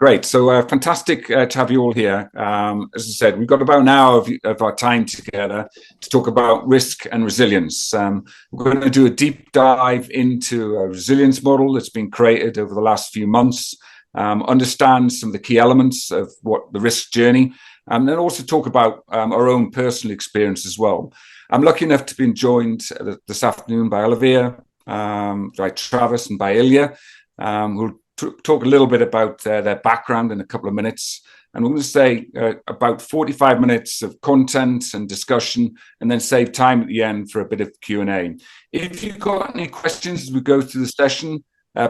Great. So fantastic to have you all here. As I said, we've got about an hour of our time together to talk about risk and resilience. We're going to do a deep dive into a resilience model that's been created over the last few months, understand some of the key elements of what the risk journey, and then also talk about our own personal experience as well. I'm lucky enough to be joined this afternoon by Elvire, by Travis, and by Ilya, who'll talk a little bit about their background in a couple of minutes. And we're going to say about 45 minutes of content and discussion, and then save time at the end for a bit of Q&A. If you've got any questions as we go through the session,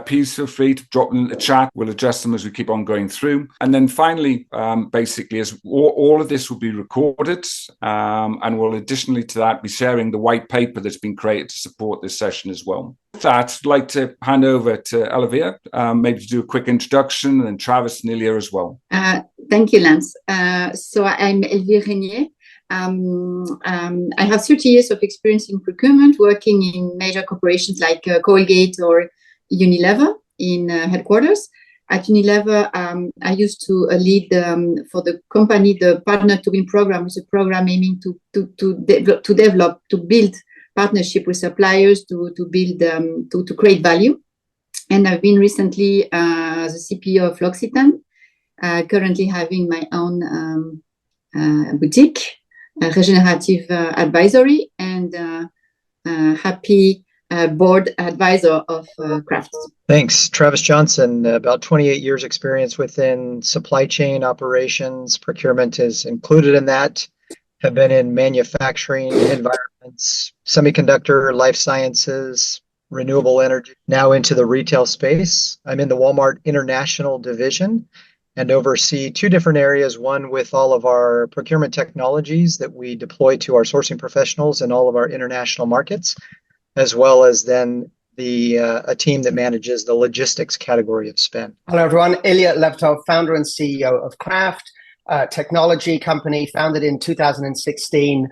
please feel free to drop them in the chat. We'll address them as we keep on going through. And then finally, basically, as all of this will be recorded, and we'll additionally to that be sharing the white paper that's been created to support this session as well. With that, I'd like to hand over to Elvire, maybe to do a quick introduction, and then Travis and Ilya as well. Thank you, Lance. So I'm Elvire Regnier. I have 30 years of experience in procurement, working in major corporations like Colgate or Unilever in headquarters. At Unilever, I used to lead for the company the Partner to Win program, which is a program aiming to build partnership with suppliers to create value. And I've been recently the CPO of L'Occitane, currently having my own boutique, regenerative advisory, and happy board advisor of Craft. Thanks. Travis Johnson, about 28 years experience within supply chain operations. Procurement is included in that. Have been in manufacturing environments, semiconductor, life sciences, renewable energy, now into the retail space. I'm in the Walmart International Division and oversee two different areas, one with all of our procurement technologies that we deploy to our sourcing professionals in all of our international markets, as well as then a team that manages the logistics category of spend. Hello, everyone. Ilya Levtov, founder and CEO of Craft, a technology company founded in 2016,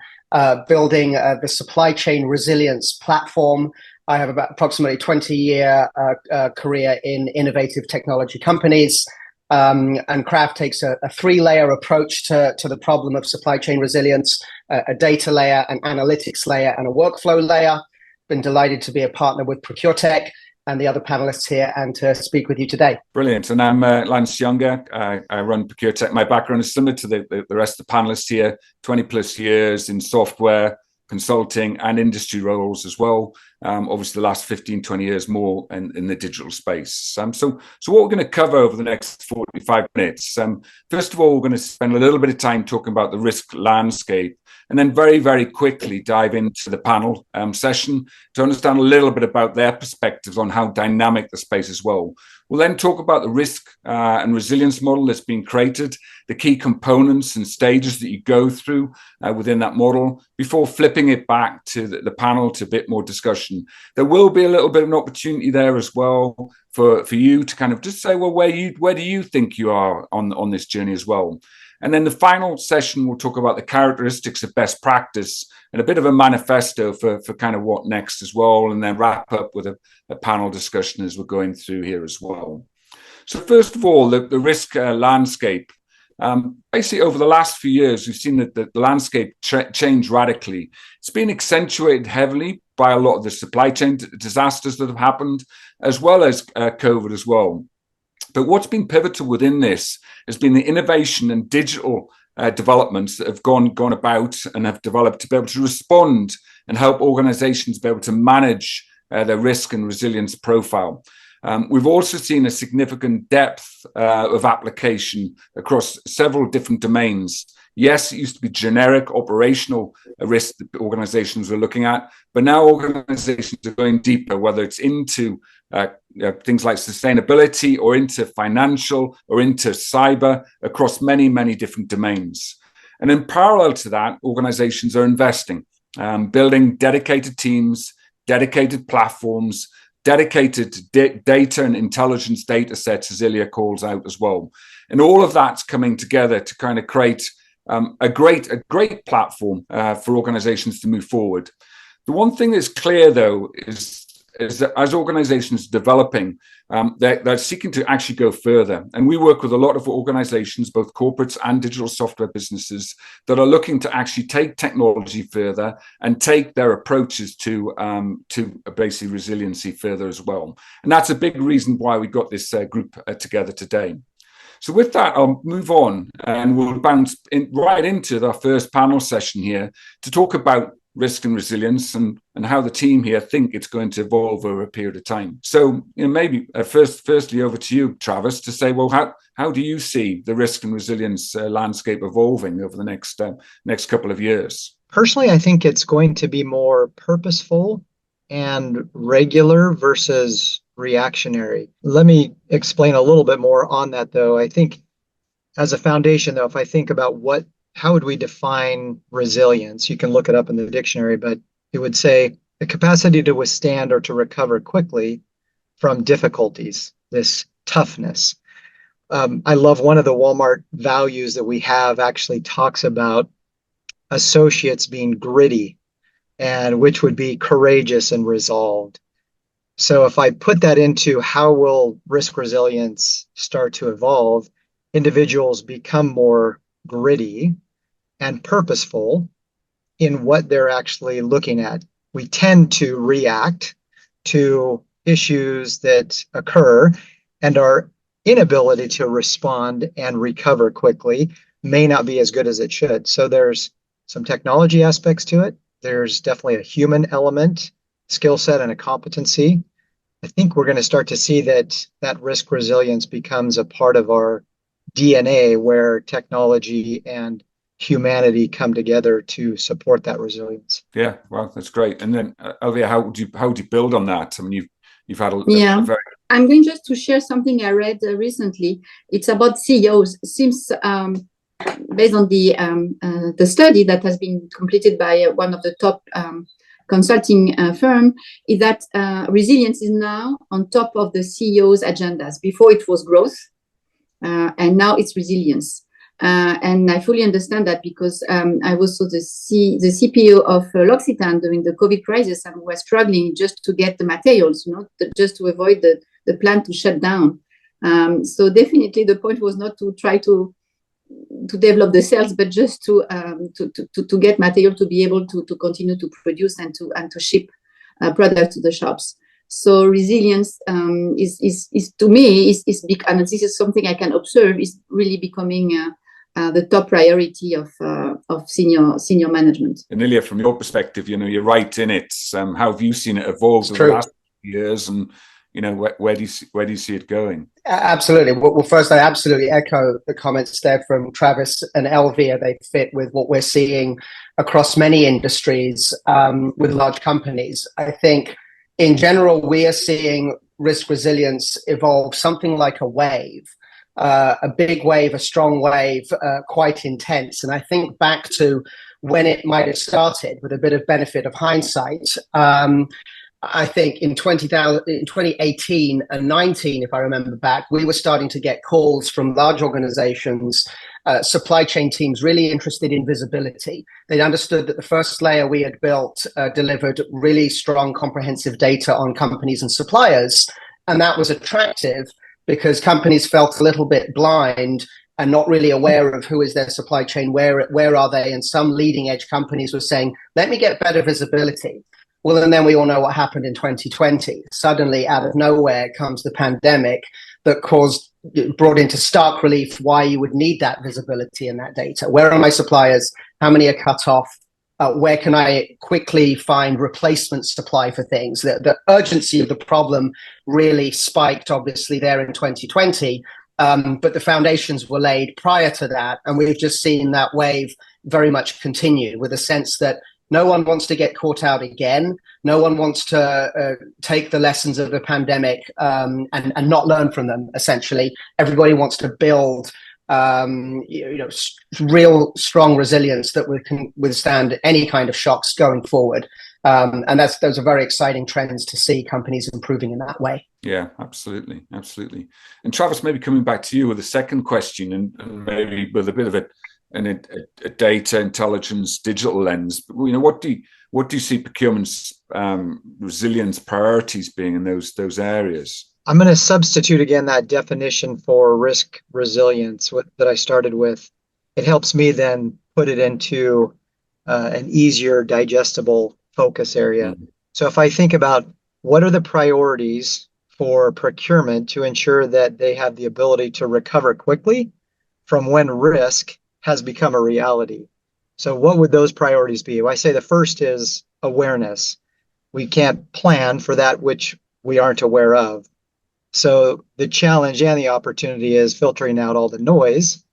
building the supply chain resilience platform. I have about approximately 20-year career in innovative technology companies. And Craft takes a three-layer approach to the problem of supply chain resilience, a data layer, an analytics layer, and a workflow layer. Been delighted to be a partner with ProcureTech and the other panelists here and to speak with you today. Brilliant. And I'm Lance Younger. I run ProcureTech. My background is similar to the rest of the panelists here, 20 plus years in software, consulting and industry roles as well. Obviously the last 15, 20 years more in the digital space. So what we're going to cover over the next 45 minutes, first of all, we're going to spend a little bit of time talking about the risk landscape, and then very, very quickly dive into the panel session to understand a little bit about their perspectives on how dynamic the space is as well. We'll then talk about the risk and resilience model that's been created, the key components and stages that you go through within that model, before flipping it back to the panel to a bit more discussion. There will be a little bit of an opportunity there as well for you to kind of just say, well, where do you think you are on this journey as well? And then the final session, we'll talk about the characteristics of best practice and a bit of a manifesto for kind of what next as well, and then wrap up with a panel discussion as we're going through here as well. So first of all, the risk landscape. Basically, over the last few years, we've seen that the landscape change radically. It's been accentuated heavily by a lot of the supply chain disasters that have happened, as well as COVID as well. But what's been pivotal within this has been the innovation and digital developments that have gone about and have developed to be able to respond and help organizations be able to manage their risk and resilience profile. We've also seen a significant depth of application across several different domains. Yes, it used to be generic operational risk that organizations were looking at, but now organizations are going deeper, whether it's into things like sustainability or into financial or into cyber, across many, many different domains. And in parallel to that, organizations are investing, building dedicated teams, dedicated platforms, dedicated data and intelligence data sets, as Ilya calls out as well. And all of that's coming together to kind of create a great platform for organizations to move forward. The one thing that's clear, though, is that as organizations developing, they're seeking to actually go further. And we work with a lot of organizations, both corporates and digital software businesses, that are looking to actually take technology further and take their approaches to basically resiliency further as well. And that's a big reason why we got this group together today. So with that, I'll move on and we'll bounce right into our first panel session here to talk about risk and resilience and how the team here think it's going to evolve over a period of time. So maybe firstly over to you, Travis, to say, well, how do you see the risk and resilience landscape evolving over the next couple of years? Personally, I think it's going to be more purposeful and regular versus reactionary. Let me explain a little bit more on that, though. I think as a foundation, though, if I think about how would we define resilience? You can look it up in the dictionary, but it would say the capacity to withstand or to recover quickly from difficulties, this toughness. I love one of the Walmart values that we have actually talks about associates being gritty, and which would be courageous and resolved. So if I put that into how will risk resilience start to evolve, individuals become more gritty and purposeful in what they're actually looking at. We tend to react to issues that occur, and our inability to respond and recover quickly may not be as good as it should. So there's some technology aspects to it. There's definitely a human element, skill set, and a competency. I think we're going to start to see that risk resilience becomes a part of our DNA, where technology and humanity come together to support that resilience. Yeah, well, that's great. And then, Elvire, how would you build on that? I mean, you've had a very... I'm going just to share something I read recently. It's about CEOs. It seems based on the study that has been completed by one of the top consulting firm, is that resilience is now on top of the CEO's agendas. Before it was growth, and now it's resilience. And I fully understand that because I was also the CPO of L'Occitane during the COVID crisis, and we were struggling just to get the materials, just to avoid the plant to shut down. So definitely the point was not to try to develop the sales, but just to get material to be able to continue to produce and to ship products to the shops. So resilience is to me is big, and this is something I can observe is really becoming the top priority of senior management. And Ilya, from your perspective, you're right in it. How have you seen it evolve over the last years, and where do you see it going? Absolutely. Well, first, I absolutely echo the comments there from Travis and Elvire. They fit with what we're seeing across many industries with large companies. I think in general, we are seeing risk resilience evolve something like a wave, a big wave, a strong wave, quite intense. And I think back to when it might have started with a bit of benefit of hindsight. I think in 2018 and 19, if I remember back, we were starting to get calls from large organizations, supply chain teams really interested in visibility. They'd understood that the first layer we had built delivered really strong, comprehensive data on companies and suppliers. And that was attractive because companies felt a little bit blind and not really aware of who is their supply chain, where are they? And some leading edge companies were saying, let me get better visibility. Well, and then we all know what happened in 2020. Suddenly, out of nowhere comes the pandemic that brought into stark relief why you would need that visibility and that data. Where are my suppliers? How many are cut off? Where can I quickly find replacement supply for things? The urgency of the problem really spiked, obviously, there in 2020. But the foundations were laid prior to that. And we've just seen that wave very much continue with a sense that no one wants to get caught out again. No one wants to take the lessons of the pandemic and not learn from them, essentially. Everybody wants to build real strong resilience that can withstand any kind of shocks going forward. And those are very exciting trends to see companies improving in that way. Yeah, absolutely. Absolutely. And Travis, maybe coming back to you with a second question and maybe with a bit of a a data intelligence digital lens. But, what do you see procurement's resilience priorities being in those areas? I'm going to substitute again that definition for risk resilience that I started with. It helps me then put it into an easier, digestible focus area. Mm-hmm. So if I think about what are the priorities for procurement to ensure that they have the ability to recover quickly from when risk has become a reality. So what would those priorities be? Well, I say the first is awareness. We can't plan for that which we aren't aware of. So the challenge and the opportunity is filtering out all the noise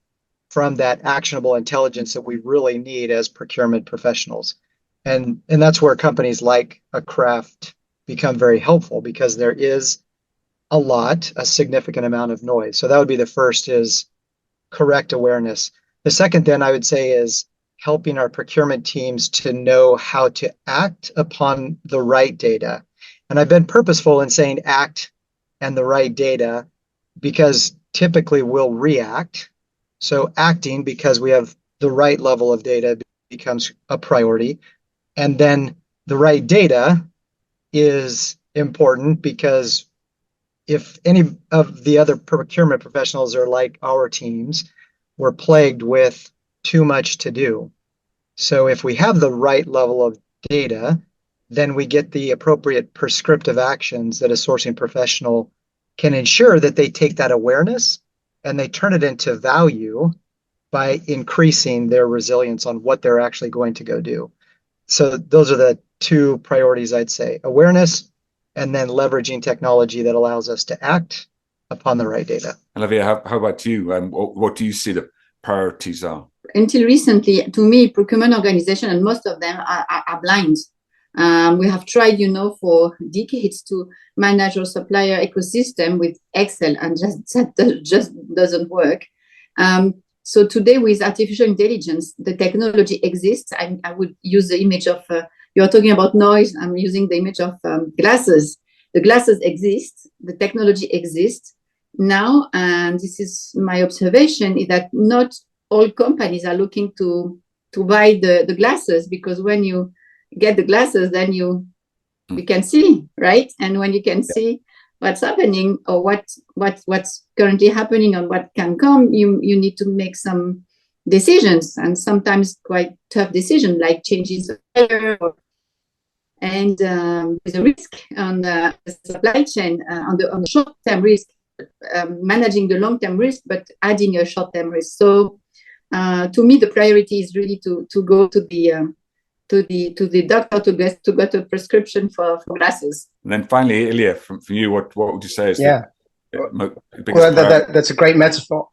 from that actionable intelligence that we really need as procurement professionals. And that's where companies like a Craft become very helpful, because there is a significant amount of noise. So that would be the first, is correct awareness. The second then I would say is helping our procurement teams to know how to act upon the right data. And I've been purposeful in saying act and the right data, because typically we'll react. So acting because we have the right level of data becomes a priority. And then the right data is important, because if any of the other procurement professionals are like our teams, we're plagued with too much to do. So if we have the right level of data, then we get the appropriate prescriptive actions that a sourcing professional can ensure that they take that awareness and they turn it into value by increasing their resilience on what they're actually going to go do. So those are the two priorities, I'd say: awareness, and then leveraging technology that allows us to act upon the right data. Olivia, how about you? What do you see the priorities are? Until recently, to me, procurement organization, and most of them are blind. We have tried, for decades to manage our supplier ecosystem with Excel, and that just doesn't work. So today, with artificial intelligence, the technology exists. I would use the image of, you're talking about noise, I'm using the image of glasses. The glasses exist, the technology exists now, and this is my observation, is that not all companies are looking to buy the glasses, because when you get the glasses, then you can see, right? And when you can see what's happening, or what's currently happening and what can come, you need to make some decisions, and sometimes quite tough decisions, like changing supplier, and with a risk on the supply chain, on the short-term risk, managing the long-term risk, but adding a short-term risk. So to me, the priority is really to go to the doctor to get a prescription for glasses. And then finally, Ilya, from you, what would you say is the biggest that's a great metaphor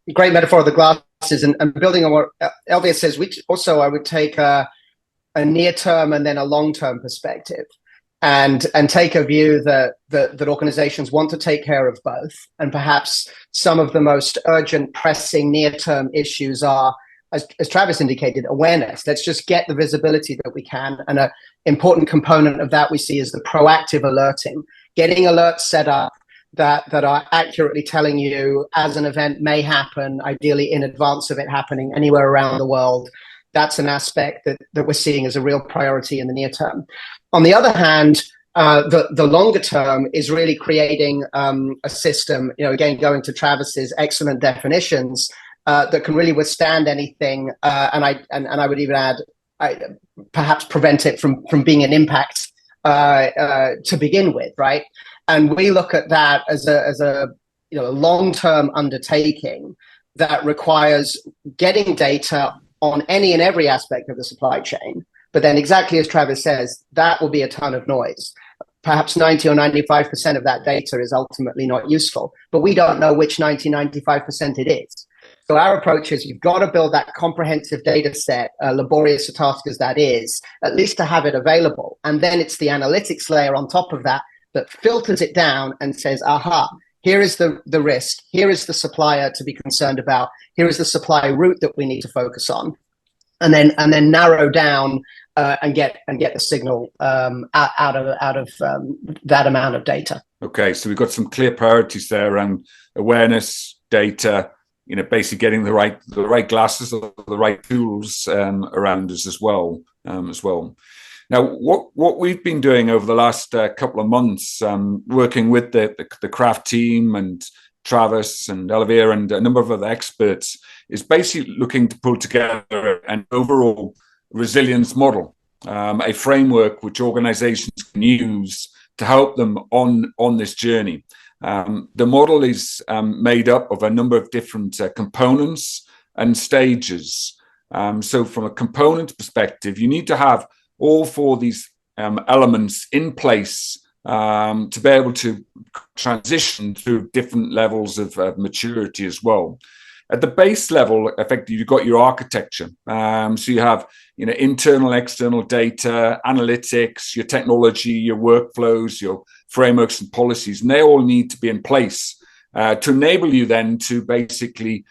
of the glasses, and building on what Elvire says, which also I would take a near-term and then a long-term perspective, and take a view that organizations want to take care of both. And perhaps some of the most urgent, pressing near-term issues are, as Travis indicated, awareness. Let's just get the visibility that we can. And an important component of that we see is the proactive alerting, getting alerts set up that are accurately telling you as an event may happen, ideally in advance of it happening anywhere around the world. That's an aspect that we're seeing as a real priority in the near term. On the other hand, the longer term is really creating a system, again, going to Travis's excellent definitions, that can really withstand anything, and I would even add, perhaps prevent it from being an impact to begin with, right? And we look at that as a long-term undertaking that requires getting data on any and every aspect of the supply chain. But then, exactly as Travis says, that will be a ton of noise. Perhaps 90 or 95% of that data is ultimately not useful, but we don't know which 95% it is. So our approach is, you've got to build that comprehensive data set, laborious a task as that is, at least to have it available. And then it's the analytics layer on top of that filters it down and says, aha, here is the risk, here is the supplier to be concerned about, here is the supply route that we need to focus on, and then narrow down and get the signal out of that amount of data. Okay, so we've got some clear priorities there around awareness, data, basically getting the right glasses or the right tools around us as well. Now, what we've been doing over the last couple of months, working with the craft team and Travis and Elvire and a number of other experts, is basically looking to pull together an overall resilience model, a framework which organizations can use to help them on this journey. The model is made up of a number of different components and stages. So from a component perspective, you need to have all four of these elements in place to be able to transition through different levels of maturity as well. At the base level, effectively, you've got your architecture. So you have internal, external data, analytics, your technology, your workflows, your frameworks and policies, and they all need to be in place to enable you then to basically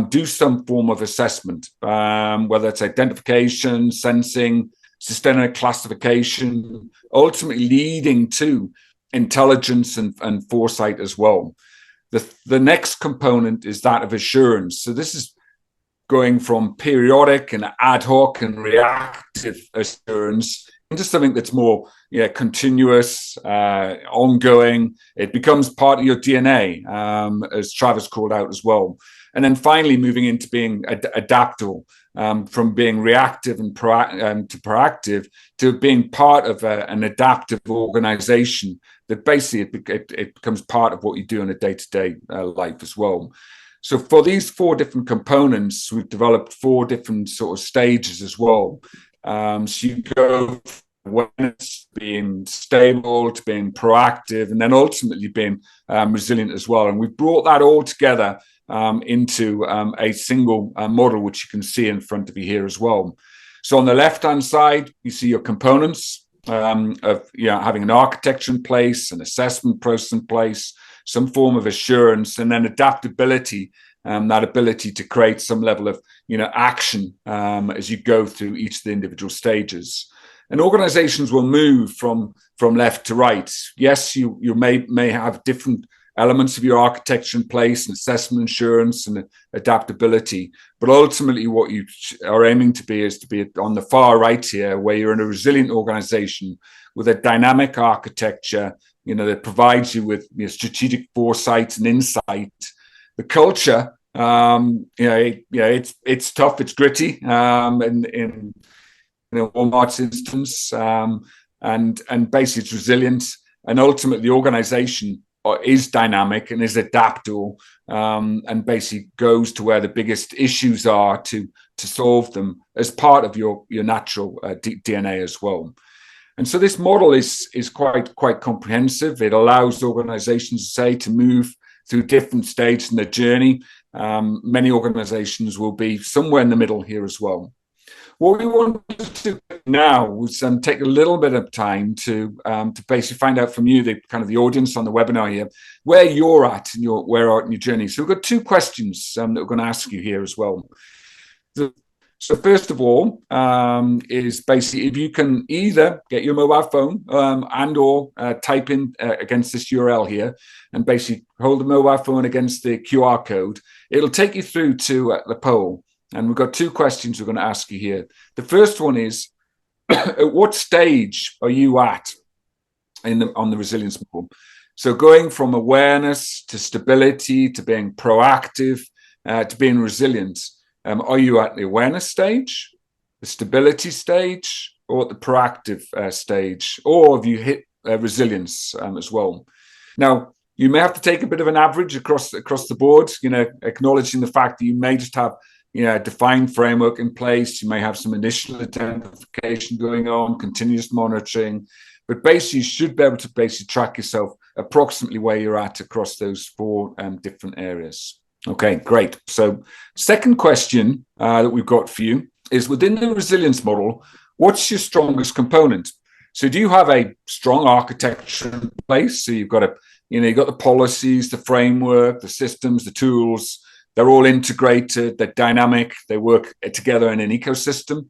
do some form of assessment, whether it's identification, sensing, systemic classification, ultimately leading to intelligence and foresight as well. The next component is that of assurance. So this is going from periodic and ad hoc and reactive assurance into something that's more continuous, ongoing. It becomes part of your DNA, as Travis called out as well. And then finally moving into being adaptable, from being reactive and to proactive to being part of an adaptive organization that basically it becomes part of what you do in a day-to-day life as well. So for these four different components, we've developed four different sort of stages as well. So you go from awareness, being stable, to being proactive, and then ultimately being resilient as well. And we've brought that all together into a single model, which you can see in front of you here as well. So on the left-hand side, you see your components of having an architecture in place, an assessment process in place, some form of assurance, and then adaptability, that ability to create some level of action as you go through each of the individual stages. And organizations will move from left to right. Yes, you may have different elements of your architecture in place, and assessment, assurance, and adaptability. But ultimately, what you are aiming to be is to be on the far right here, where you're in a resilient organization with a dynamic architecture, that provides you with strategic foresight and insight. The culture, it's tough, it's gritty, in Walmart's instance, and basically it's resilient, and ultimately the organization is dynamic and is adaptable, and basically goes to where the biggest issues are to solve them as part of your natural DNA as well. And so this model is quite comprehensive. It allows organizations to move through different stages in their journey. Many organizations will be somewhere in the middle here as well. What we want to do now was take a little bit of time to basically find out from you, the audience on the webinar here, where you're at in your journey. So we've got two questions that we're going to ask you here as well. So first of all, is basically if you can either get your mobile phone and or type in against this URL here, and basically hold the mobile phone against the QR code, it'll take you through to the poll. And we've got two questions we're going to ask you here. The first one is, at what stage are you at on the resilience model? So going from awareness to stability to being proactive to being resilient, are you at the awareness stage, the stability stage, or at the proactive stage? Or have you hit resilience as well? Now, you may have to take a bit of an average across the board, acknowledging the fact that you may just have a defined framework in place. You may have some initial identification going on, continuous monitoring, but basically you should be able to track yourself approximately where you're at across those four different areas. Okay, great. So second question that we've got for you is, within the resilience model, what's your strongest component? So do you have a strong architecture in place? So you've got you've got the policies, the framework, the systems, the tools. They're all integrated, they're dynamic, they work together in an ecosystem.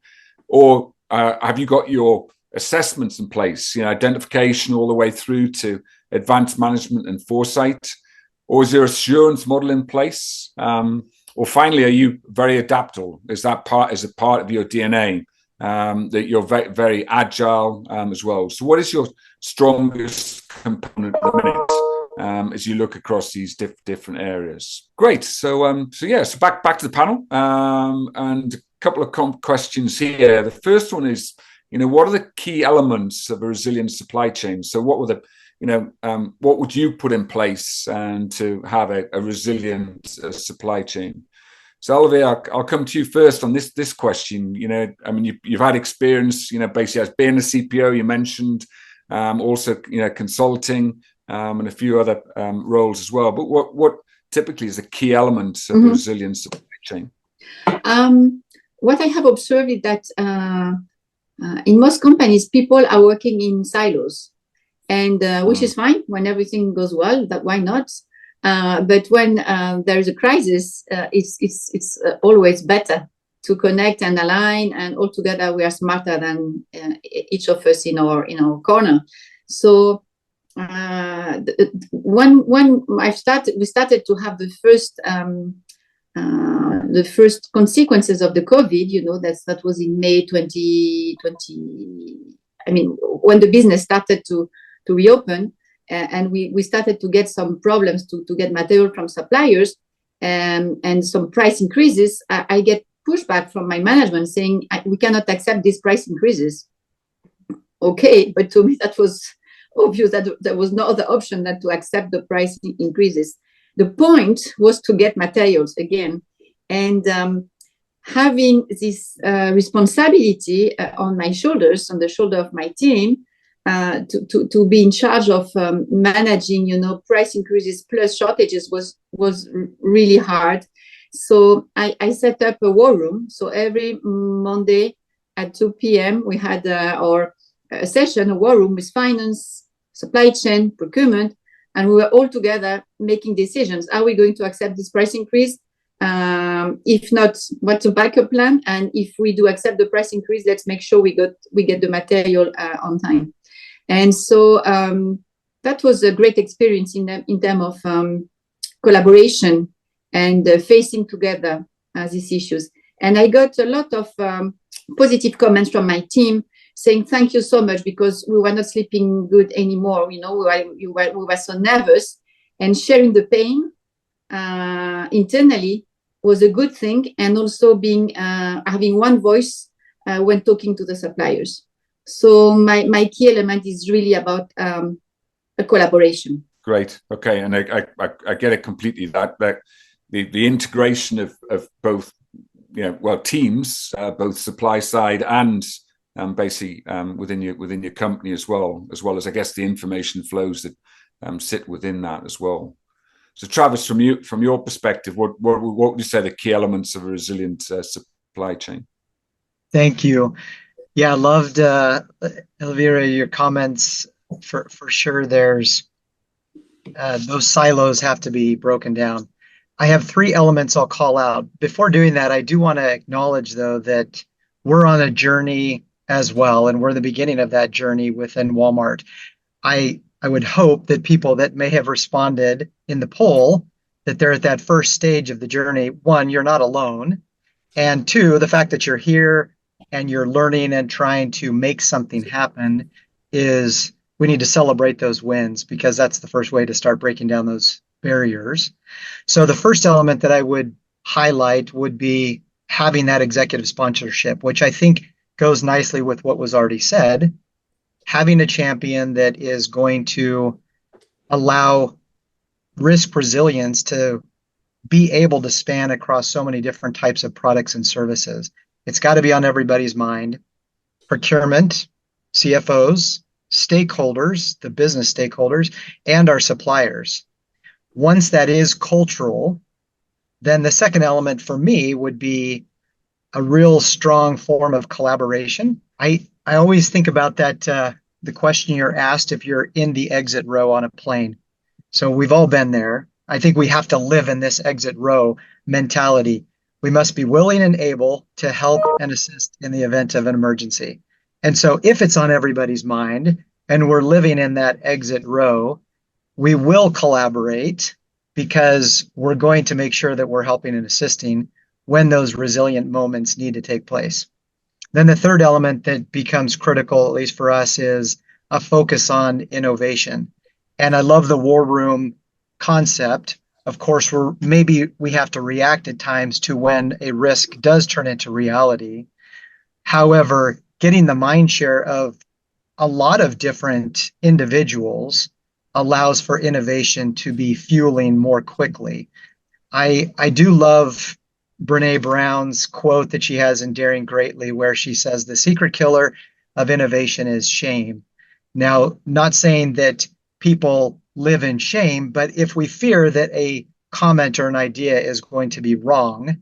Or have you got your assessments in place, identification all the way through to advanced management and foresight? Or is there assurance model in place? or finally, are you very adaptable? Is it part of your DNA that you're very, very agile as well? So what is your strongest component at the minute as you look across these different areas? Great. So so back to the panel and a couple of questions here. The first one is, what are the key elements of a resilient supply chain? So what were the what would you put in place to have a resilient supply chain? So, Elvire, I'll come to you first on this question. You've had experience, basically as being a CPO, you mentioned, also, consulting and a few other roles as well. But what typically is the key elements of a resilient supply chain? What I have observed is that in most companies, people are working in silos. And which is fine when everything goes well, why not? But when there is a crisis, it's always better to connect and align, and all together we are smarter than each of us in our corner. So when we started to have the first consequences of the COVID, that was in May 2020. When the business started to reopen, and we started to get some problems to get material from suppliers, and some price increases. I get pushback from my management saying we cannot accept these price increases. Okay, but to me that was obvious that there was no other option than to accept the price increases. The point was to get materials again, and having this responsibility on my shoulders, on the shoulder of my team, to be in charge of managing, price increases plus shortages was really hard. So I set up a war room. So every Monday at 2 p.m. we had our session, a war room with finance, supply chain, procurement, and we were all together making decisions. Are we going to accept this price increase? If not, what's the backup plan? And if we do accept the price increase, let's make sure we get the material on time. And so that was a great experience in terms of collaboration and facing together these issues. And I got a lot of positive comments from my team saying thank you so much, because we were not sleeping good anymore. We were so nervous, and sharing the pain internally was a good thing, and also having one voice when talking to the suppliers. So my key element is really about a collaboration. Great. Okay, and I get it completely. That the integration of both, teams, both supply side and basically within your company as well as I guess the information flows that sit within that as well. So Travis, from your perspective, what would you say the key elements of a resilient supply chain? Thank you. Yeah, I loved Elvire, your comments. For sure, there's those silos have to be broken down. I have 3 elements I'll call out. Before doing that, I do want to acknowledge, though, that we're on a journey as well, and we're the beginning of that journey within Walmart. I would hope that people that may have responded in the poll, that they're at that first stage of the journey. 1, you're not alone. And 2, the fact that you're here and you're learning and trying to make something happen is, we need to celebrate those wins, because that's the first way to start breaking down those barriers. So the first element that I would highlight would be having that executive sponsorship, which I think goes nicely with what was already said. Having a champion that is going to allow risk resilience to be able to span across so many different types of products and services. It's got to be on everybody's mind. Procurement, CFOs, stakeholders, the business stakeholders, and our suppliers. Once that is cultural, then the second element for me would be a real strong form of collaboration. I always think about that, the question you're asked if you're in the exit row on a plane. So we've all been there. I think we have to live in this exit row mentality. We must be willing and able to help and assist in the event of an emergency. And so if it's on everybody's mind and we're living in that exit row, we will collaborate because we're going to make sure that we're helping and assisting when those resilient moments need to take place. Then the third element that becomes critical, at least for us, is a focus on innovation. And I love the war room concept. Of course, we have to react at times to when a risk does turn into reality. However, getting the mind share of a lot of different individuals allows for innovation to be fueling more quickly. I do love Brene Brown's quote that she has in Daring Greatly, where she says, the secret killer of innovation is shame. Now, not saying that people live in shame, but if we fear that a comment or an idea is going to be wrong,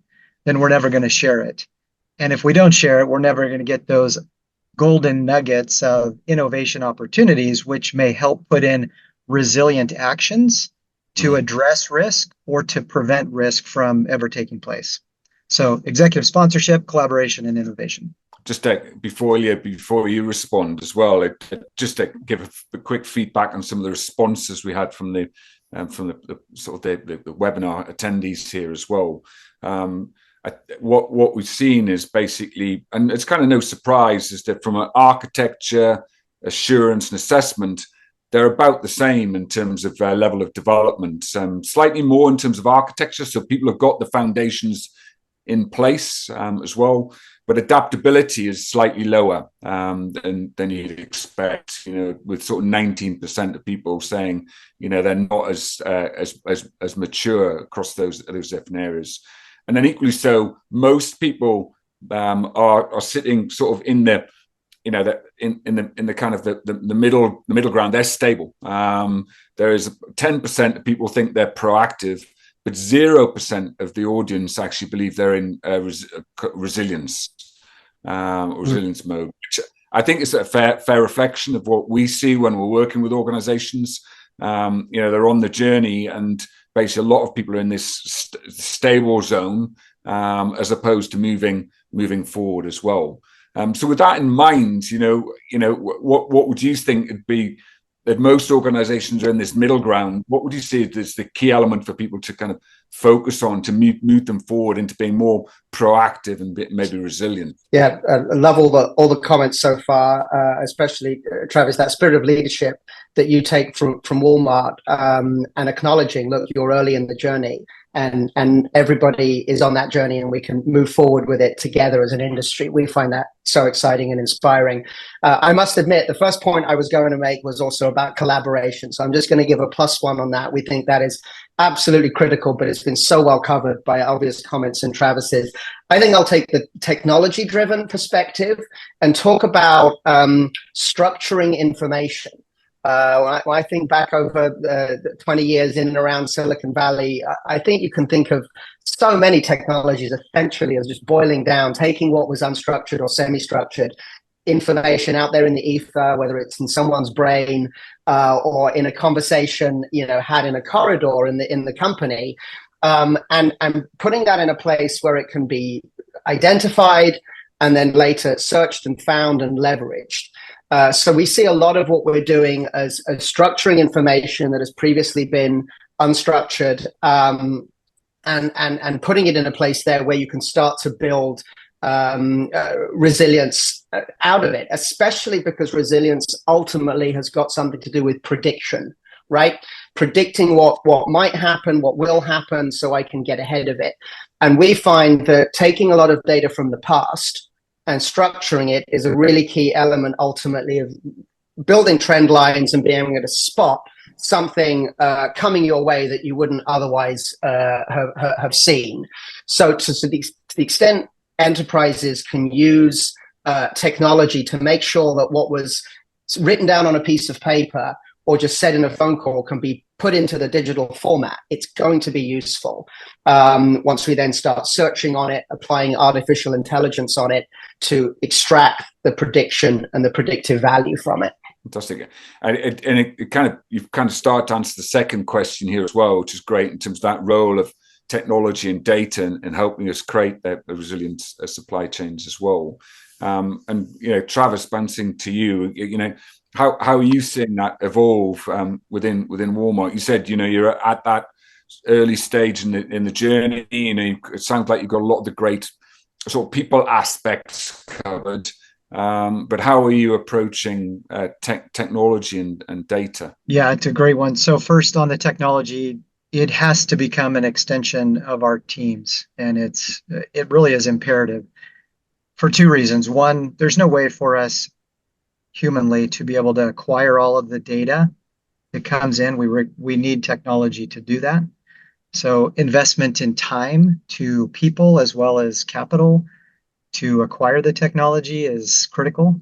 then we're never going to share it. And if we don't share it, we're never going to get those golden nuggets of innovation opportunities, which may help put in resilient actions to address risk or to prevent risk from ever taking place. So executive sponsorship, collaboration, and innovation. Just before you respond as well, just to give a quick feedback on some of the responses we had from the sort of the webinar attendees here as well. What we've seen is basically, and it's kind of no surprise, is that from an architecture, assurance, and assessment, they're about the same in terms of level of development. Slightly more in terms of architecture, so people have got the foundations in place as well, but adaptability is slightly lower than you'd expect. With sort of 19% of people saying, they're not as mature across those different areas, and then equally so, most people are sitting sort of in the in the kind of the middle ground. They're stable. There is 10% of people think they're proactive, but 0% of the audience actually believe they're in resilience mode, which I think is a fair reflection of what we see when we're working with organizations. They're on the journey, and basically a lot of people are in this stable zone as opposed to moving forward as well. So with that in mind, what would you think it'd be that most organizations are in this middle ground? What would you say is the key element for people to kind of focus on to move them forward into being more proactive and maybe resilient? Yeah, I love all the comments so far, especially Travis, that spirit of leadership that you take from Walmart, and acknowledging, look, you're early in the journey, and everybody is on that journey, and we can move forward with it together as an industry. We find that so exciting and inspiring. I must admit, the first point I was going to make was also about collaboration. So I'm just going to give a +1 on that. We think that is absolutely critical, but it's been so well covered by obvious comments and Travis's. I think I'll take the technology-driven perspective and talk about structuring information. When I think back over the 20 years in and around Silicon Valley, I think you can think of so many technologies essentially as just boiling down, taking what was unstructured or semi-structured information out there in the ether, whether it's in someone's brain or in a conversation, had in a corridor in the company, and putting that in a place where it can be identified and then later searched and found and leveraged. So we see a lot of what we're doing as structuring information that has previously been unstructured, and putting it in a place there where you can start to build resilience out of it, especially because resilience ultimately has got something to do with prediction, right? Predicting what might happen, what will happen, so I can get ahead of it. And we find that taking a lot of data from the past and structuring it is a really key element ultimately of building trend lines and being able to spot something coming your way that you wouldn't otherwise have seen. So to the extent enterprises can use technology to make sure that what was written down on a piece of paper or just said in a phone call can be put into the digital format, it's going to be useful once we then start searching on it, applying artificial intelligence on it to extract the prediction and the predictive value from it. Fantastic. And you've kind of started to answer the second question here as well, which is great in terms of that role of technology and data and helping us create the resilient supply chains as well. And Travis, bouncing to you, how are you seeing that evolve within Walmart? You said you're at that early stage in the journey. It sounds like you've got a lot of the great sort of people aspects covered. But how are you approaching technology and data? Yeah, it's a great one. So first on the technology, it has to become an extension of our teams, and it really is imperative for two reasons. One, there's no way for us humanly to be able to acquire all of the data that comes in. We need technology to do that. So investment in time to people as well as capital to acquire the technology is critical.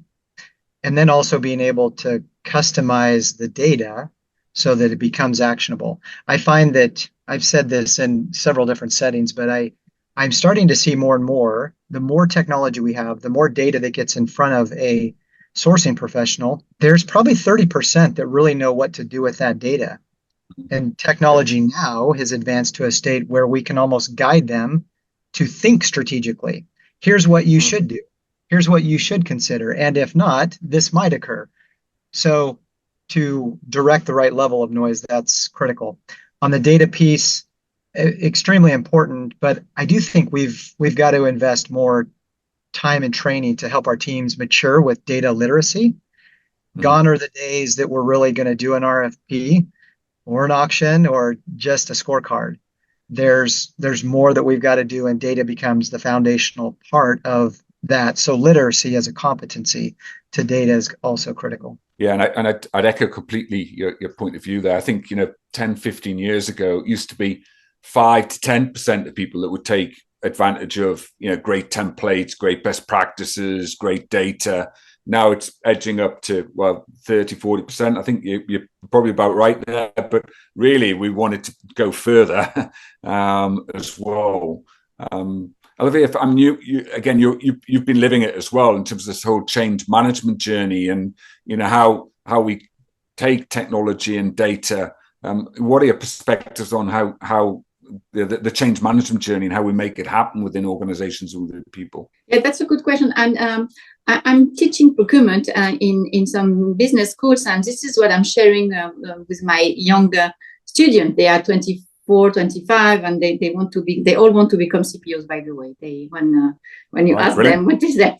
And then also being able to customize the data so that it becomes actionable. I find that I've said this in several different settings, but I'm starting to see more and more, the more technology we have, the more data that gets in front of a sourcing professional, there's probably 30% that really know what to do with that data. And technology now has advanced to a state where we can almost guide them to think strategically. Here's what you should do. Here's what you should consider. And if not, this might occur. So to direct the right level of noise, that's critical. On the data piece, extremely important, but I do think we've got to invest more time and training to help our teams mature with data literacy. Gone are the days that we're really going to do an RFP or an auction or just a scorecard. There's more that we've got to do, and data becomes the foundational part of that. So literacy as a competency to data is also critical. Yeah, and I'd echo completely your point of view there. I think 10, 15 years ago, it used to be 5 to 10% of people that would take advantage of great templates, great best practices, great data. Now it's edging up to 30, 40%. I think you're probably about right there, but really we wanted to go further as well. Olivia, if I'm new, you've been living it as well in terms of this whole change management journey, and how we take technology and data. What are your perspectives on how the change management journey and how we make it happen within organizations and within people? Yeah, that's a good question. And I'm teaching procurement in some business schools, and this is what I'm sharing with my younger students. They are 24, 25, and they all want to become CPOs, by the way. When you ask them what is their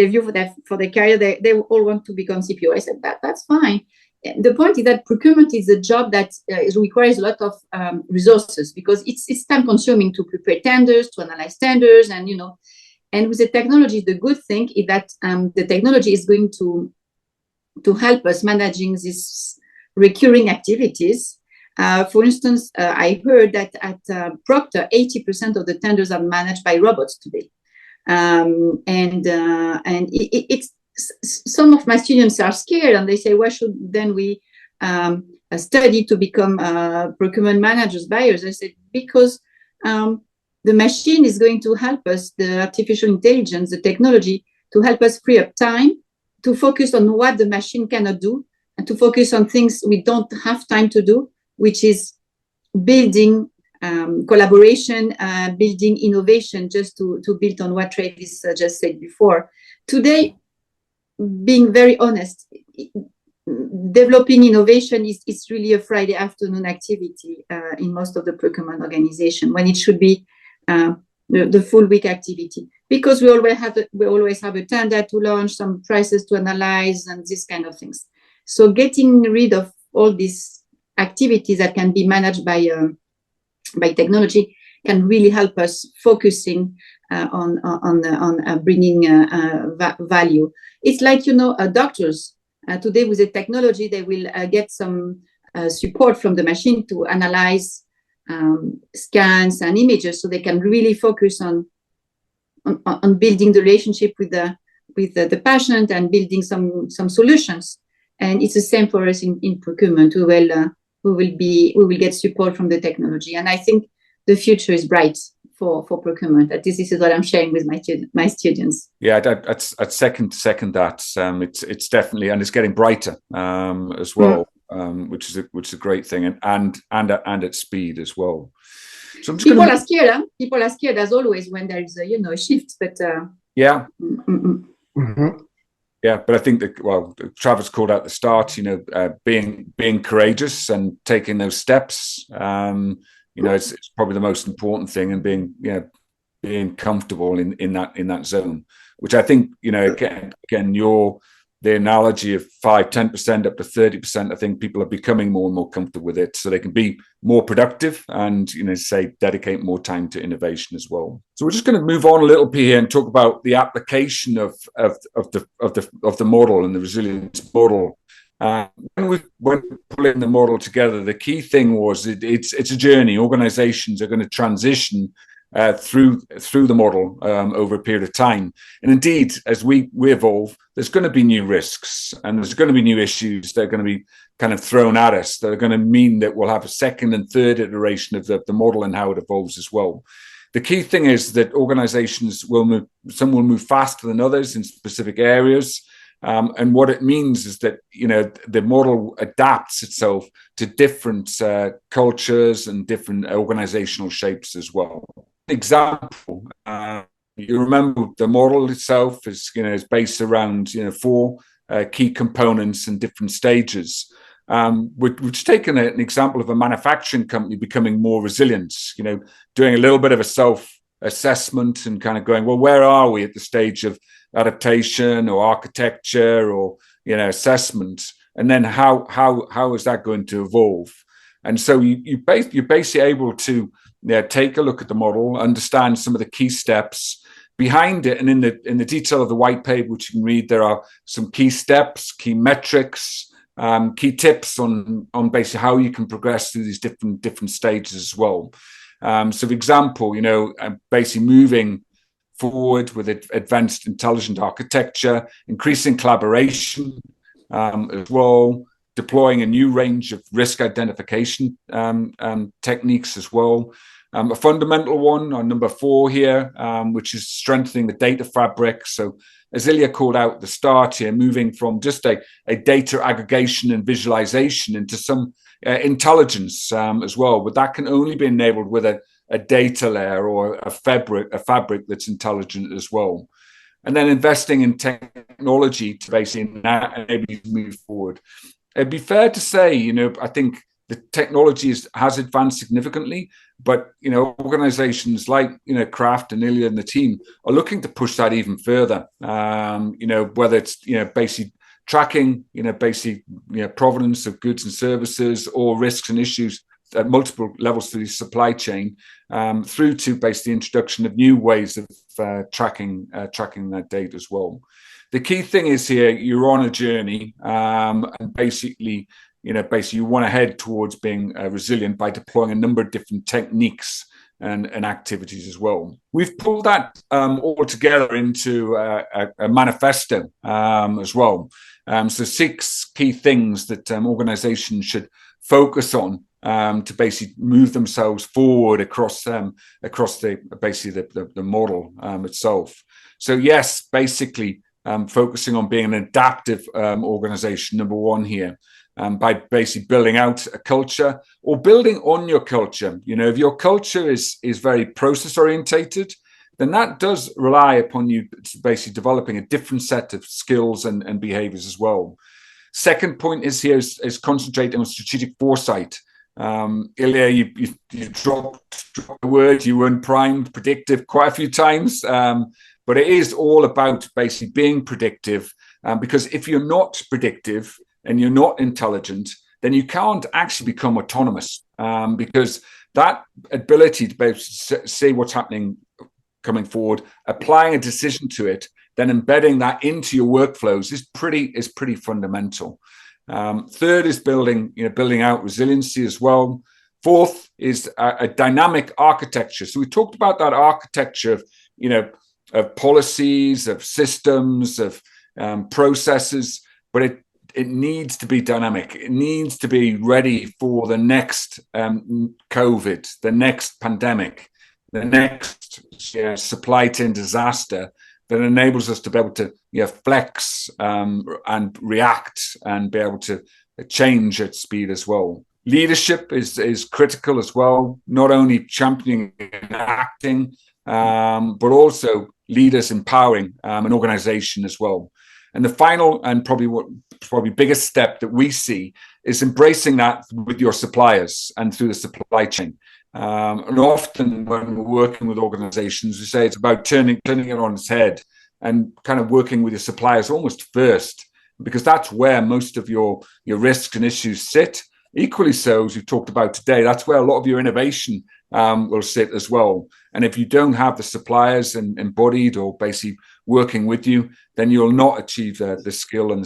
view for their career, they all want to become CPO. I said that's fine. The point is that procurement is a job that requires a lot of resources, because it's time consuming to prepare tenders, to analyze tenders, and with the technology, the good thing is that the technology is going to help us managing these recurring activities. For instance, I heard that at Procter, 80% of the tenders are managed by robots today, and it's some of my students are scared, and they say, why should then we study to become procurement managers, buyers? I said, because the machine is going to help us, the artificial intelligence, the technology, to help us free up time to focus on what the machine cannot do, and to focus on things we don't have time to do, which is building collaboration, building innovation, just to build on what Travis just said before. Today, being very honest, developing innovation is really a Friday afternoon activity in most of the procurement organization, when it should be the full week activity, because we always have a tender to launch, some prices to analyze, and these kind of things. So getting rid of all these activities that can be managed by technology can really help us focusing on bringing value. It's like doctors today with the technology, they will get some support from the machine to analyze scans and images, so they can really focus on building the relationship with the patient and building some solutions. And it's the same for us in procurement. We will get support from the technology, and I think the future is bright for procurement. This is what I'm sharing with my students. Yeah, I'd second that. It's definitely, and it's getting brighter as well, which is a great thing, and at speed as well. So people are scared. Huh? People are scared as always when there is a shift. But yeah. Yeah, but I think that, well, Travis called out the start, being courageous and taking those steps. It's probably the most important thing, and being comfortable in that zone, which I think, again, the analogy of 5-10% up to 30%, I think people are becoming more and more comfortable with it, so they can be more productive and, dedicate more time to innovation as well. So we're just going to move on a little bit here and talk about the application of the model and the resilience model. When pulling the model together, the key thing was it's a journey. Organizations are going to transition through the model over a period of time. And indeed, as we evolve, there's going to be new risks, and there's going to be new issues that are going to be kind of thrown at us that are going to mean that we'll have a second and third iteration of the model and how it evolves as well. The key thing is that organizations will move faster than others in specific areas. And what it means is that, the model adapts itself to different cultures and different organizational shapes as well. Example, you remember the model itself is based around 4 key components and different stages. We've just taken an example of a manufacturing company becoming more resilient, doing a little bit of a self-assessment and kind of going, well, where are we at the stage of adaptation or architecture or assessment, and then how is that going to evolve? And so you're basically able to take a look at the model, understand some of the key steps behind it, and in the detail of the white paper, which you can read, there are some key steps, key metrics, key tips on basically how you can progress through these different stages as well. So, for example, basically moving forward with advanced intelligent architecture, increasing collaboration as well, deploying a new range of risk identification techniques as well. A fundamental one on number 4 here, which is strengthening the data fabric. So as Ilya called out at the start here, moving from just a data aggregation and visualization into some intelligence as well. But that can only be enabled with a data layer or a fabric that's intelligent as well. And then investing in technology to basically enable you to move forward. It'd be fair to say, I think the technology has advanced significantly, but organizations like Kraft and Ilya and the team are looking to push that even further. Whether it's basically tracking provenance of goods and services, or risks and issues at multiple levels through the supply chain, through to basically the introduction of new ways of tracking that data as well. The key thing is here, you're on a journey, and basically you want to head towards being resilient by deploying a number of different techniques and activities as well. We've pulled that all together into a manifesto as well. So 6 key things that organizations should focus on to basically move themselves forward across the model itself. So yes, basically focusing on being an adaptive organization, number 1 here. By basically building out a culture or building on your culture. If your culture is very process orientated, then that does rely upon you basically developing a different set of skills and behaviors as well. Second point is concentrating on strategic foresight. Ilya, you dropped the word, you weren't primed, predictive quite a few times, but it is all about basically being predictive, because if you're not predictive, and you're not intelligent, then you can't actually become autonomous, because that ability to be able to see what's happening coming forward, applying a decision to it, then embedding that into your workflows is pretty fundamental. Third is building out resiliency as well. Fourth is a dynamic architecture. So we talked about that architecture of policies, of systems, of processes, but it needs to be dynamic. It needs to be ready for the next COVID, the next pandemic, the next supply chain disaster that enables us to be able to flex and react and be able to change at speed as well. Leadership is critical as well, not only championing and acting, but also leaders empowering an organization as well. And the final and probably biggest step that we see is embracing that with your suppliers and through the supply chain. And often when we're working with organizations, we say it's about turning it on its head and kind of working with your suppliers almost first, because that's where most of your risks and issues sit. Equally so, as we've talked about today, that's where a lot of your innovation will sit as well. And if you don't have the suppliers embodied or basically working with you, then you'll not achieve the skill and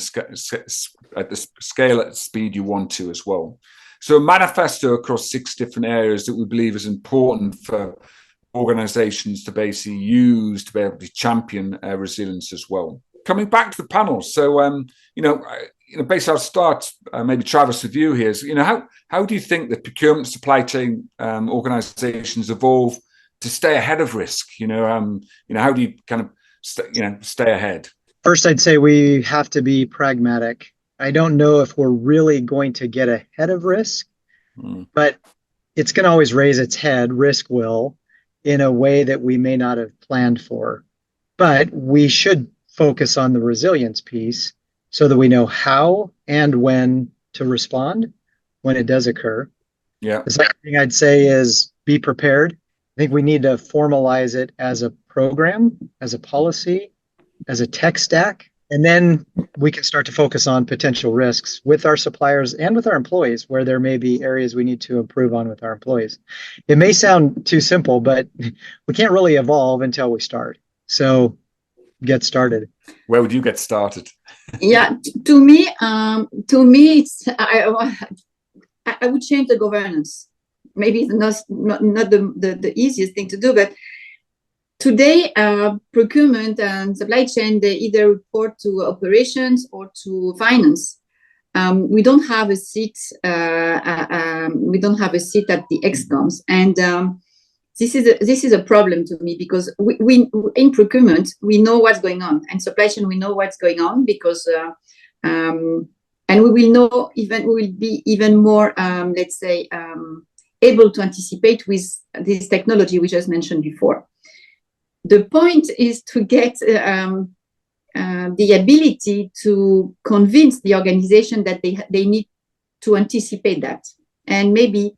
at the scale at the speed you want to as well. So a manifesto across 6 different areas that we believe is important for organizations to basically use to be able to champion resilience as well. Coming back to the panel, so basically I'll start maybe Travis with you here. So, how do you think that procurement supply chain organizations evolve to stay ahead of risk? How do you kind of stay ahead? First, I'd say we have to be pragmatic. I don't know if we're really going to get ahead of risk, but it's going to always raise its head, risk will, in a way that we may not have planned for. But we should focus on the resilience piece so that we know how and when to respond when it does occur. Yeah. The second thing I'd say is be prepared. I think we need to formalize it as a program, as a policy, as a tech stack, and then we can start to focus on potential risks with our suppliers and with our employees, where there may be areas we need to improve on with our employees. It may sound too simple, but we can't really evolve until we start. So get started. Where would you get started? Yeah, to me, it's I would change the governance. Maybe it's not the easiest thing to do, but today, procurement and supply chain, they either report to operations or to finance. We don't have a seat. We don't have a seat at the ExComs, and this is a problem to me, because we in procurement we know what's going on, and supply chain we know what's going on, because and we will be even more able to anticipate with this technology we just mentioned before. The point is to get the ability to convince the organization that they need to anticipate that. And maybe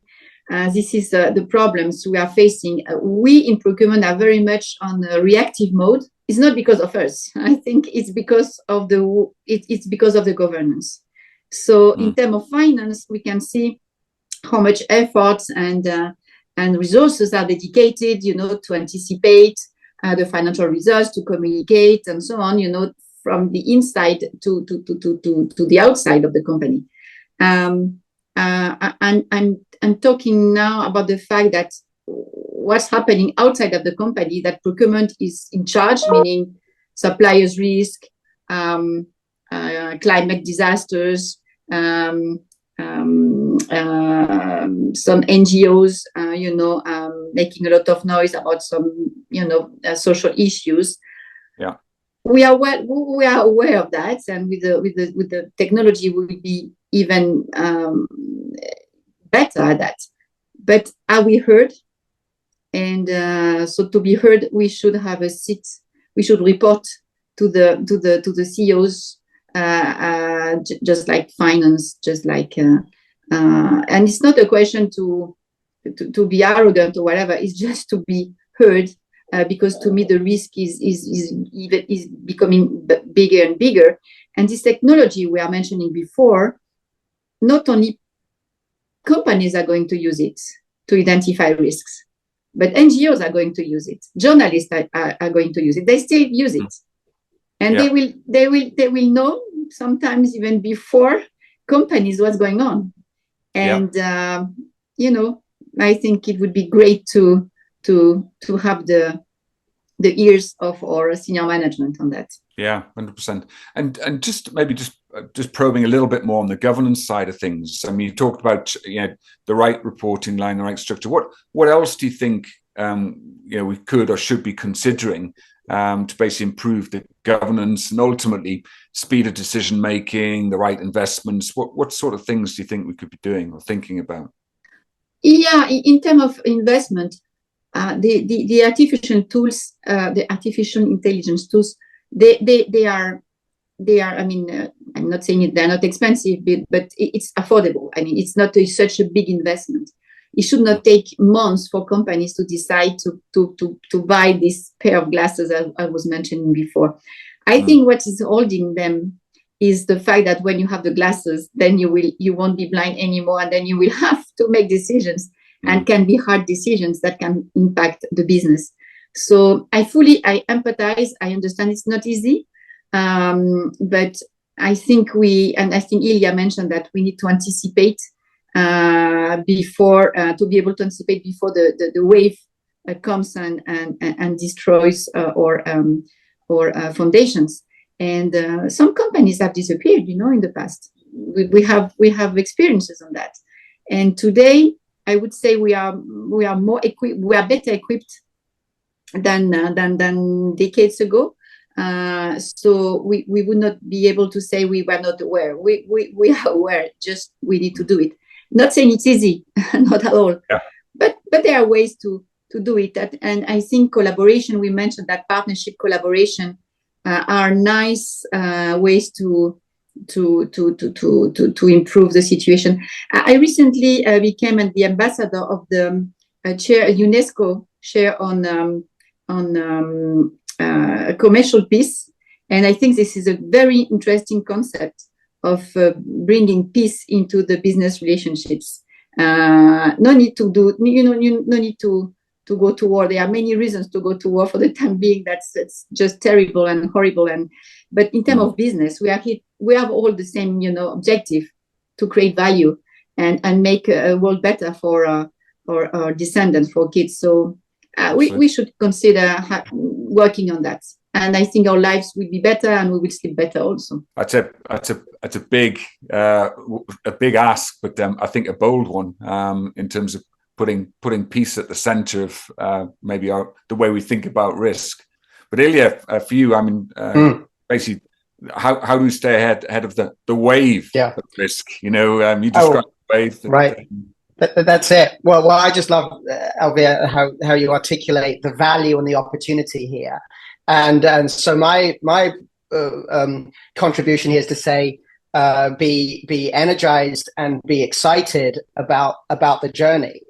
this is the problems we are facing. We in procurement are very much on a reactive mode. It's not because of us. I think it's because of the governance. So in terms of finance, we can see how much effort and resources are dedicated, to anticipate the financial results, to communicate, and so on, from the inside to the outside of the company. I'm talking now about the fact that what's happening outside of the company, that procurement is in charge, meaning suppliers risk, climate disasters, some NGOs, making a lot of noise about some, social issues. Yeah, we are aware of that, and with the technology, we will be even better at that. But are we heard? And so to be heard, we should have a seat. We should report to the CEOs, just like finance, just like. And it's not a question to be arrogant or whatever. It's just to be heard, because to me the risk is becoming bigger and bigger. And this technology we are mentioning before, not only companies are going to use it to identify risks, but NGOs are going to use it. Journalists are going to use it. They still use it, and they will know sometimes even before companies what's going on. And I think it would be great to have the ears of our senior management on that. Yeah, 100%. And just probing a little bit more on the governance side of things. I mean, you talked about the right reporting line, the right structure. What else do you think we could or should be considering to basically improve the governance and ultimately speed of decision making, the right investments? What sort of things do you think we could be doing or thinking about? Yeah, in terms of investment, the artificial tools, the artificial intelligence tools, they are they are, I mean, I'm not saying they're not expensive, but it's affordable. I mean, it's not such a big investment. It should not take months for companies to decide to buy this pair of glasses I was mentioning before. I think what is holding them is the fact that when you have the glasses, then you won't be blind anymore, and then you will have to make decisions, and can be hard decisions that can impact the business. So I empathize. I understand it's not easy, but I think I think Ilya mentioned that we need to anticipate before to be able to anticipate before the wave comes and destroys or foundations. And some companies have disappeared, in the past. We have experiences on that. And today, I would say we are more equipped. We are better equipped than decades ago. So we would not be able to say we were not aware. We are aware. Just we need to do it. Not saying it's easy, not at all. Yeah. But there are ways to do it. And I think collaboration. We mentioned that partnership, collaboration are nice ways to improve the situation. I recently became the ambassador of the UNESCO chair on commercial peace, and I think this is a very interesting concept of bringing peace into the business relationships. No need to do, no need to go to war. There are many reasons to go to war for the time being. That's just terrible and horrible. But in terms of business, we have all the same, objective to create value and make a world better for our descendants, for kids. So we should consider working on that. And I think our lives will be better, and we will sleep better also. That's a big ask, but I think a bold one in terms of putting peace at the center of maybe the way we think about risk. But Ilya, for you, I mean, basically, how do we stay ahead of the wave of risk? You described the wave. Right. That's it. Well, I just love, Elvire, how you articulate the value and the opportunity here. And so my contribution here is to say, be energized and be excited about the journey.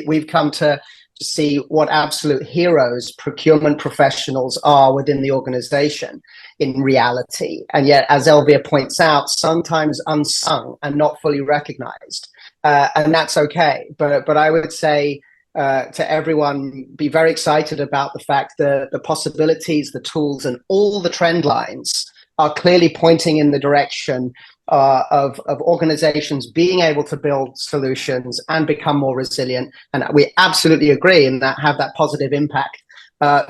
We've come to see what absolute heroes procurement professionals are within the organization in reality. And yet, as Elvire points out, sometimes unsung and not fully recognized. And that's okay. But I would say to everyone, be very excited about the fact that the possibilities, the tools, and all the trend lines are clearly pointing in the direction of organizations being able to build solutions and become more resilient. And we absolutely agree in that, have that positive impact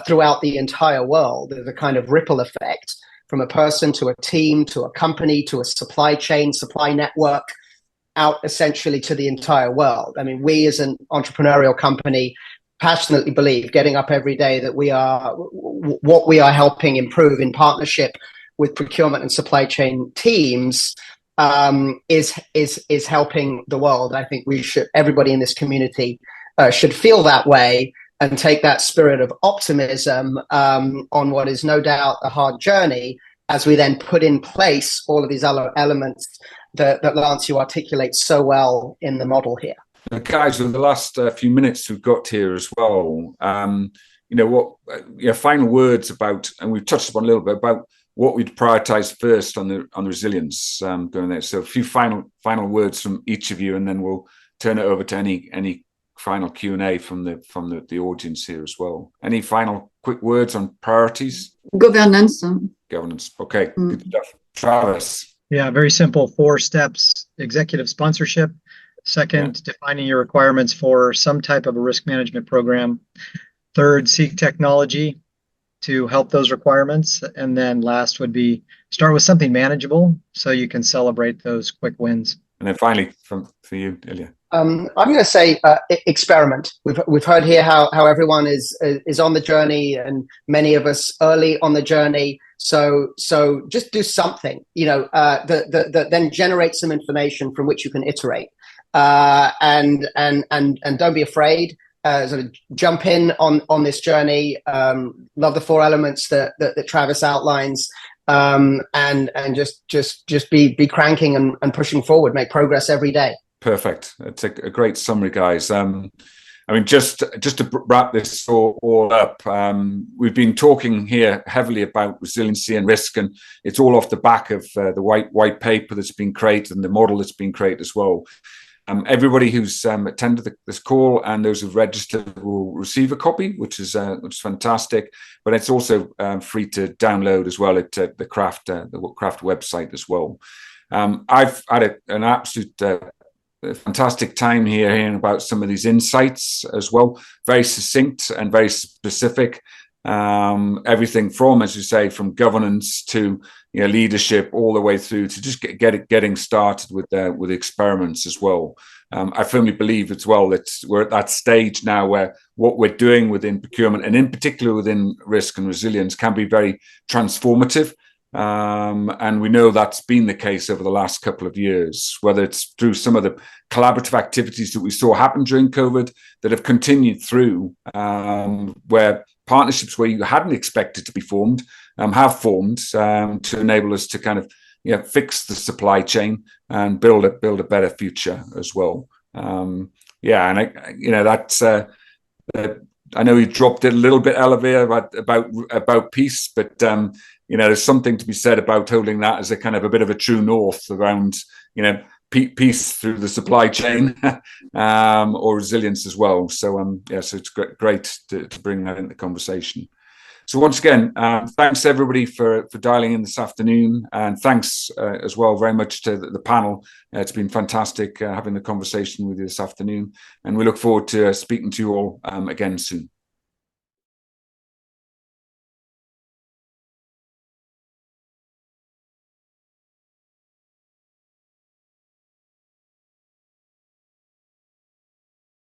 throughout the entire world. There's a kind of ripple effect from a person to a team, to a company, to a supply chain, supply network, out essentially to the entire world. I mean, we as an entrepreneurial company passionately believe, getting up every day, that what we are helping improve in partnership with procurement and supply chain teams is helping the world. I think everybody in this community should feel that way and take that spirit of optimism on what is no doubt a hard journey, as we then put in place all of these other elements that Lance, you articulate so well in the model here. Now, guys, in the last few minutes we've got here as well, final words about, and we've touched upon a little bit about what we'd prioritize first on the resilience going there. So a few final words from each of you, and then we'll turn it over to any final Q&A from the audience here as well. Any final quick words on priorities? Governance. Okay, good stuff. Travis. Yeah, very simple. 4 steps: executive sponsorship. Second, defining your requirements for some type of a risk management program. Third, seek technology to help those requirements. And then last would be start with something manageable so you can celebrate those quick wins. And then finally, for you, Ilya. I'm going to say experiment. We've heard here how everyone is on the journey, and many of us early on the journey. So just do something, then generate some information from which you can iterate, and don't be afraid. Sort of jump in on this journey. Love the 4 elements that Travis outlines, and just be cranking and pushing forward, make progress every day. Perfect. It's a great summary, guys. I mean, just to wrap this all up, we've been talking here heavily about resiliency and risk, and it's all off the back of the white paper that's been created and the model that's been created as well. Everybody who's attended this call and those who've registered will receive a copy, which is fantastic. But it's also free to download as well at the Craft website as well. I've had an absolute fantastic time here hearing about some of these insights as well. Very succinct and very specific. Everything from, as you say, from governance to leadership, all the way through to just getting started with experiments as well. I firmly believe as well that we're at that stage now where what we're doing within procurement, and in particular within risk and resilience, can be very transformative. And we know that's been the case over the last couple of years, whether it's through some of the collaborative activities that we saw happen during COVID that have continued through, where partnerships where you hadn't expected to be formed have formed to enable us to kind of fix the supply chain and build a better future as well. And that's I know you dropped it a little bit, Elvire, about peace, but there's something to be said about holding that as a kind of a bit of a true north around peace through the supply chain or resilience as well. So so it's great to bring that into the conversation. So once again, thanks everybody for dialing in this afternoon, and thanks as well very much to the panel. It's been fantastic having the conversation with you this afternoon, and we look forward to speaking to you all again soon.